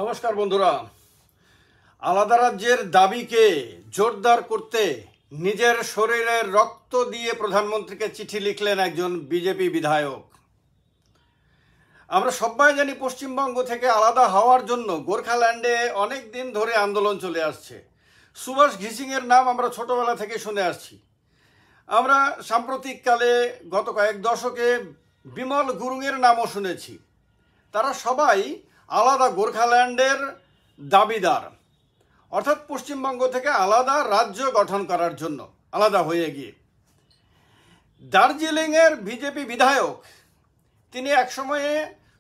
নমস্কার বন্ধুরা, আলাদা রাজ্যের দাবিকে জোরদার করতে নিজের শরীরের রক্ত দিয়ে প্রধানমন্ত্রীকে চিঠি লিখলেন একজন বিজেপি বিধায়ক। আমরা সবাই জানি পশ্চিমবঙ্গ থেকে আলাদা হওয়ার জন্য গোর্খাল্যান্ডে অনেক দিন ধরে আন্দোলন চলে আসছে। সুভাষ ঘিসিংয়ের নাম আমরা ছোটবেলা থেকে শুনে আসছি। আমরা সাম্প্রতিককালে গত কয়েক দশকে বিমল গুরুংয়ের নামও শুনেছি। তারা সবাই আলাদা গোর্খাল্যান্ডের দাবিদার, অর্থাৎ পশ্চিমবঙ্গ থেকে আলাদা রাজ্য গঠন করার জন্য আলাদা হয়ে গিয়ে। দার্জিলিংয়ের বিজেপি বিধায়ক তিনি একসময়ে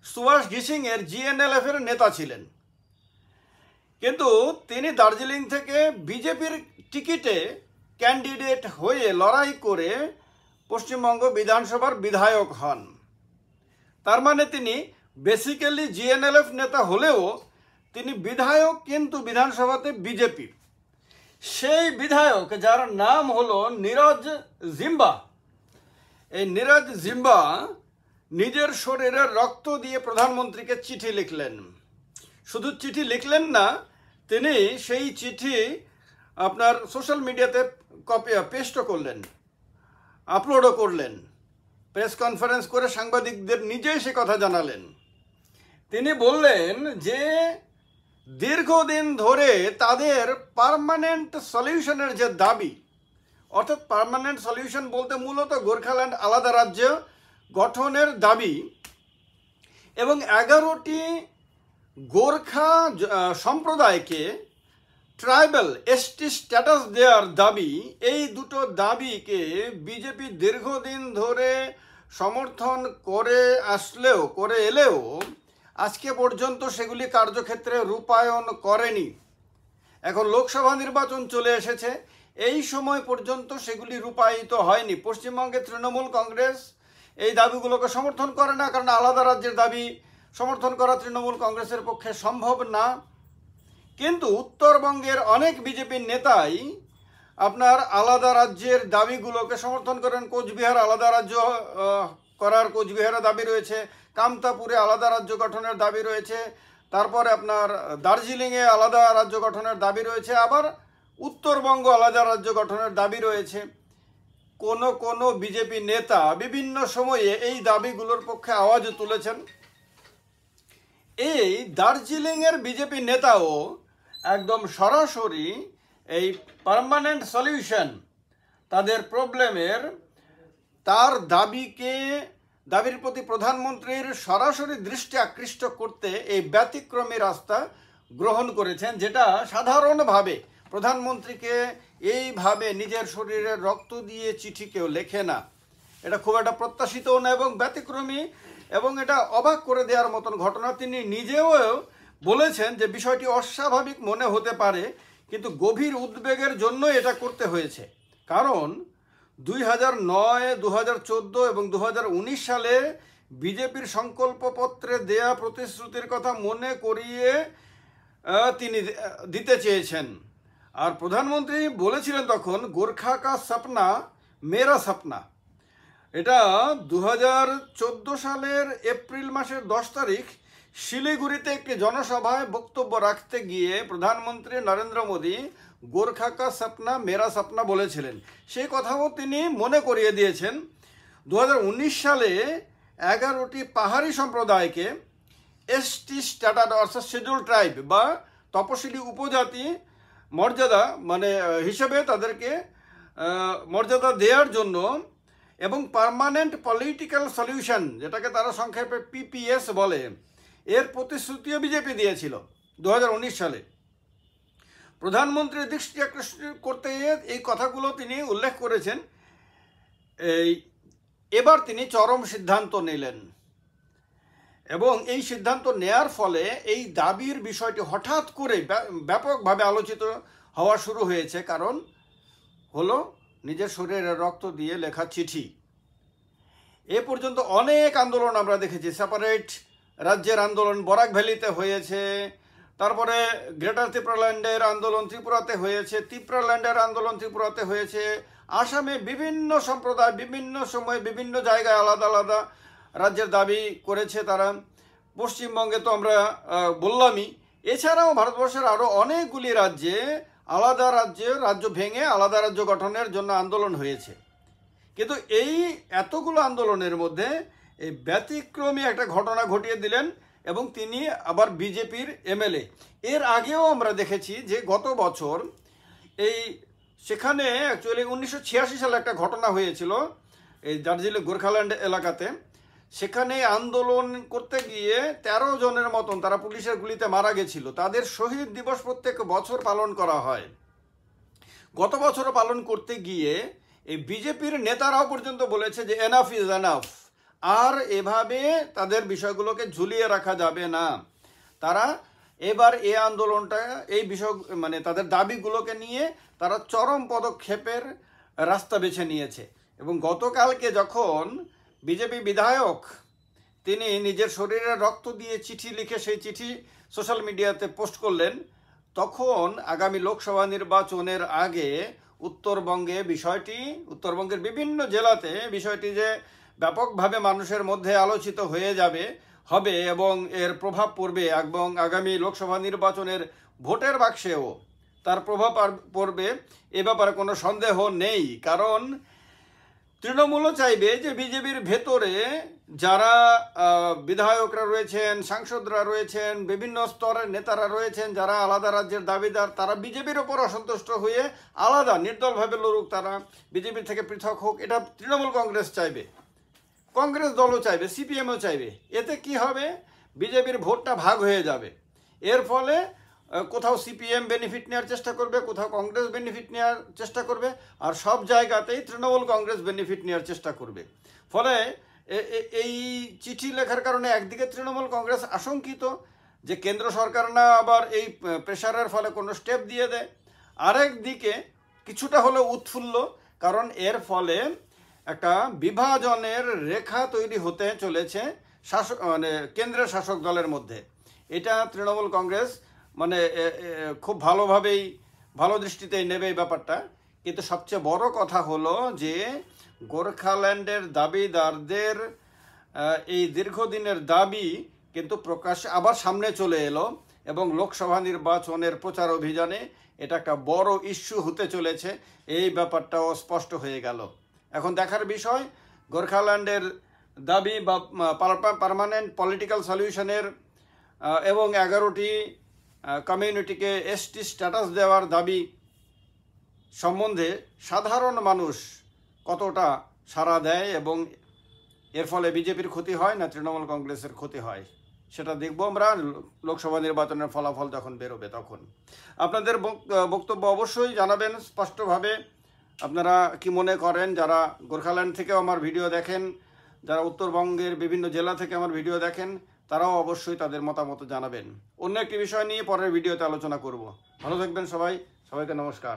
সুভাষ ঘিসিংয়ের জিএনএলএফের নেতা ছিলেন, কিন্তু তিনি দার্জিলিং থেকে বিজেপির টিকিটে ক্যান্ডিডেট হয়ে লড়াই করে পশ্চিমবঙ্গ বিধানসভার বিধায়ক হন। তার মানে তিনি বেসিক্যালি জিএনএলএফ নেতা হলেও তিনি বিধায়ক, কিন্তু বিধানসভাতে বিজেপি। সেই বিধায়ক যার নাম হলো নীরজ জিম্বা, এই নীরজ জিম্বা নিজের শরীরের রক্ত দিয়ে প্রধানমন্ত্রীকে চিঠি লিখলেন। শুধু চিঠি লিখলেন না, তিনি সেই চিঠি আপনার সোশ্যাল মিডিয়াতে পেস্টও করলেন, আপলোডও করলেন, প্রেস কনফারেন্স করে সাংবাদিকদের নিজেই সে কথা জানালেন। তিনি বললেন যে দীর্ঘদিন ধরে তাদের পার্মানেন্ট সলিউশনের যে দাবি, অর্থাৎ পার্মানেন্ট সলিউশন বলতে মূলত গোর্খাল্যান্ড আলাদা রাজ্য গঠনের দাবি এবং 11টি গোর্খা সম্প্রদায়কে ট্রাইবাল এসটি স্ট্যাটাস দেওয়ার দাবি, এই দুটো দাবিকে বিজেপি দীর্ঘদিন ধরে সমর্থন করে এলেও আজকে পর্যন্ত সেগুলি কার্যক্ষেত্রে রূপায়ণ করেনি। এখন লোকসভা নির্বাচন চলে এসেছে, এই সময় পর্যন্ত সেগুলি রূপায়িত হয়নি। পশ্চিমবঙ্গে তৃণমূল কংগ্রেস এই দাবিগুলোকে সমর্থন করে না, কারণ আলাদা রাজ্যের দাবি সমর্থন করা তৃণমূল কংগ্রেসের পক্ষে সম্ভব না। কিন্তু উত্তরবঙ্গের অনেক বিজেপির নেতাই আপনার আলাদা রাজ্যের দাবিগুলোকে সমর্থন করেন। কোচবিহার আলাদা রাজ্য করার কোচবিহারের দাবি রয়েছে, কামতাপুরে আলাদা রাজ্য গঠনের দাবি রয়েছে, তারপরে আপনার দার্জিলিংয়ে আলাদা রাজ্য গঠনের দাবি রয়েছে, আবার উত্তরবঙ্গ আলাদা রাজ্য গঠনের দাবি রয়েছে। কোনো বিজেপি নেতা বিভিন্ন সময়ে এই দাবিগুলোর পক্ষে আওয়াজ তুলেছেন। এই দার্জিলিংয়ের বিজেপি নেতাও একদম সরাসরি এই পার্মানেন্ট সলিউশন তাদের প্রবলেমের তার দাবির প্রতি প্রধানমন্ত্রীর সরাসরি দৃষ্টি আকৃষ্ট করতে এই ব্যতিক্রমী রাস্তা গ্রহণ করেছেন, যেটা সাধারণভাবে প্রধানমন্ত্রীকে এইভাবে নিজের শরীরের রক্ত দিয়ে চিঠি কেউ লেখে না। এটা খুব একটা প্রত্যাশিতও না এবং ব্যতিক্রমী, এবং এটা অবাক করে দেওয়ার মতন ঘটনা। তিনি নিজেও বলেছেন যে বিষয়টি অস্বাভাবিক মনে হতে পারে, কিন্তু গভীর উদ্বেগের জন্য এটা করতে হয়েছে। কারণ 2009, 2014 এবং 2019 সালে বিজেপির সংকল্পপত্রে দেয়া প্রতিশ্রুতির কথা মনে করিয়ে তিনি দিতে চেয়েছেন। আর প্রধানমন্ত্রী বলেছিলেন তখন, গোর্খা কা সপনা মেরা সপনা। এটা 2014 সালের এপ্রিল মাসের 10 তারিখ শিলিগুড়িতে একটি জনসভায় বক্তব্য রাখতে গিয়ে প্রধানমন্ত্রী নরেন্দ্র মোদী গোর্খা কা সপনা মেরা সপনা বলেছিলেন। সেই কথাও তিনি মনে করিয়ে দিয়েছেন। 2019 সালে 11টি পাহাড়ি সম্প্রদায়কে এসটি স্ট্যাটাস, অর্থাৎ শিডিউল ট্রাইব বা তপশিলি উপজাতি মর্যাদা হিসেবে তাদেরকে মর্যাদা দেওয়ার জন্য এবং পার্মানেন্ট পলিটিক্যাল সলিউশন, যেটাকে তারা সংক্ষেপে পিপিএস বলে, এর প্রতিশ্রুতিও বিজেপি দিয়েছিল 2019 সালে। প্রধানমন্ত্রীর দৃষ্টি আকর্ষণ করতে এই কথাগুলো তিনি উল্লেখ করেছেন। এবার তিনি চরম সিদ্ধান্ত নিলেন এবং এই সিদ্ধান্ত নেয়ার ফলে এই দাবির বিষয়টি হঠাৎ করে ব্যাপকভাবে আলোচিত হওয়া শুরু হয়েছে। কারণ হলো নিজের শরীরের রক্ত দিয়ে লেখা চিঠি। এ পর্যন্ত অনেক আন্দোলন আমরা দেখেছি। সেপারেট রাজ্যের আন্দোলন বরাক ভ্যালিতে হয়েছে, তারপরে গ্রেটার ত্রিপুরাল্যান্ডের আন্দোলন ত্রিপুরাতে হয়েছে, ত্রিপুরাল্যান্ডের আন্দোলন ত্রিপুরাতে হয়েছে, আসামে বিভিন্ন সম্প্রদায় বিভিন্ন সময় বিভিন্ন জায়গায় আলাদা আলাদা রাজ্যের দাবি করেছে তারা। পশ্চিমবঙ্গে তো আমরা বললামই, এছাড়াও ভারতবর্ষের আরও অনেকগুলি রাজ্যে রাজ্য ভেঙে আলাদা রাজ্য গঠনের জন্য আন্দোলন হয়েছে। কিন্তু এই এতগুলো আন্দোলনের মধ্যে এই ব্যতিক্রমী একটা ঘটনা ঘটিয়ে দিলেন এবং তিনি আবার বিজেপির এমএলএ। এর আগেও আমরা দেখেছি যে গত বছর সেখানে অ্যাকচুয়ালি 1986 সালে একটা ঘটনা হয়েছিল এই দার্জিলিং গোর্খাল্যান্ড এলাকাতে। সেখানে আন্দোলন করতে গিয়ে 13 জনের মতন তারা পুলিশের গুলিতে মারা গেছিল। তাদের শহীদ দিবস প্রত্যেক বছর পালন করা হয়। গত বছরও পালন করতে গিয়ে এই বিজেপির নেতারাও পর্যন্ত বলেছে যে এনাফ ইজ এনাফ, আর এভাবে তাদের বিষয়গুলোকে ঝুলিয়ে রাখা যাবে না। তারা এবার এই আন্দোলনটা এই বিষয় মানে তাদের দাবিগুলোকে নিয়ে তারা চরম পদক্ষেপের রাস্তা বেছে নিয়েছে। এবং গতকালকে যখন বিজেপি বিধায়ক তিনি নিজের শরীরে রক্ত দিয়ে চিঠি লিখে সেই চিঠি সোশ্যাল মিডিয়াতে পোস্ট করলেন, তখন আগামী লোকসভা নির্বাচনের আগে উত্তরবঙ্গের বিভিন্ন জেলাতে বিষয়টি যে ব্যাপকভাবে মানুষের মধ্যে আলোচিত হবে এবং এর প্রভাব পড়বে এবং আগামী লোকসভা নির্বাচনের ভোটের বাক্সেও তার প্রভাব পড়বে, এ ব্যাপারে কোনো সন্দেহ নেই। কারণ তৃণমূলও চাইবে যে বিজেপির ভেতরে যারা বিধায়করা রয়েছেন, সাংসদরা রয়েছেন, বিভিন্ন স্তরের নেতারা রয়েছেন, যারা আলাদা রাজ্যের দাবিদার, তারা বিজেপির ওপর অসন্তুষ্ট হয়ে আলাদা নির্দলভাবে লড়ুক, তারা বিজেপির থেকে পৃথক হোক। এটা তৃণমূল কংগ্রেস চাইবে, কংগ্রেস দলও চাইবে, সিপিএমও চাইবে। এতে কি হবে, বিজেপির ভোটটা ভাগ হয়ে যাবে। এর ফলে কোথাও সিপিএম বেনিফিট নেওয়ার চেষ্টা করবে, কোথাও কংগ্রেস বেনিফিট নেওয়ার চেষ্টা করবে, আর সব জায়গাতেই তৃণমূল কংগ্রেস বেনিফিট নেওয়ার চেষ্টা করবে। ফলে এই চিঠি লেখার কারণে একদিকে তৃণমূল কংগ্রেস আশঙ্কিত যে কেন্দ্র সরকার না আবার এই প্রেশারের ফলে কোনো স্টেপ দিয়ে দেয়, আরেক দিকে কিছুটা হলেও উৎফুল্ল, কারণ এর ফলে একটা বিভাজনের রেখা তৈরি হতে চলেছে কেন্দ্রের শাসক দলের মধ্যে। এটা তৃণমূল কংগ্রেস খুব ভালো দৃষ্টিতেই নেবে এই ব্যাপারটা। কিন্তু সবচেয়ে বড় কথা হলো যে গোর্খাল্যান্ডের দাবিদারদের এই দীর্ঘদিনের দাবি কিন্তু প্রকাশ্যে আবার সামনে চলে এলো এবং লোকসভা নির্বাচনের প্রচার অভিযানে এটা একটা বড় ইস্যু হতে চলেছে। এই ব্যাপারটাও স্পষ্ট হয়ে গেল। এখন দেখার বিষয় গোর্খাল্যান্ডের দাবি বা পার্মানেন্ট পলিটিক্যাল সলিউশনের এবং 11টি কমিউনিটিকে এসটি স্ট্যাটাস দেওয়ার দাবি সম্বন্ধে সাধারণ মানুষ কতটা সাড়া দেয় এবং এর ফলে বিজেপির ক্ষতি হয় না তৃণমূল কংগ্রেসের ক্ষতি হয়, সেটা দেখব আমরা লোকসভা নির্বাচনের ফলাফল যখন বেরোবে তখন। আপনাদের বক্তব্য অবশ্যই জানাবেন স্পষ্টভাবে। আপনারা কি মনে করেন? যারা গোর্খাল্যান্ড থেকেও আমার ভিডিও দেখেন, যারা উত্তরবঙ্গের বিভিন্ন জেলা থেকে আমার ভিডিও দেখেন, তারাও অবশ্যই তাদের মতামত জানাবেন। অন্য একটি বিষয় নিয়ে পরের ভিডিওতে আলোচনা করব। ভালো থাকবেন সবাই, সবাইকে নমস্কার।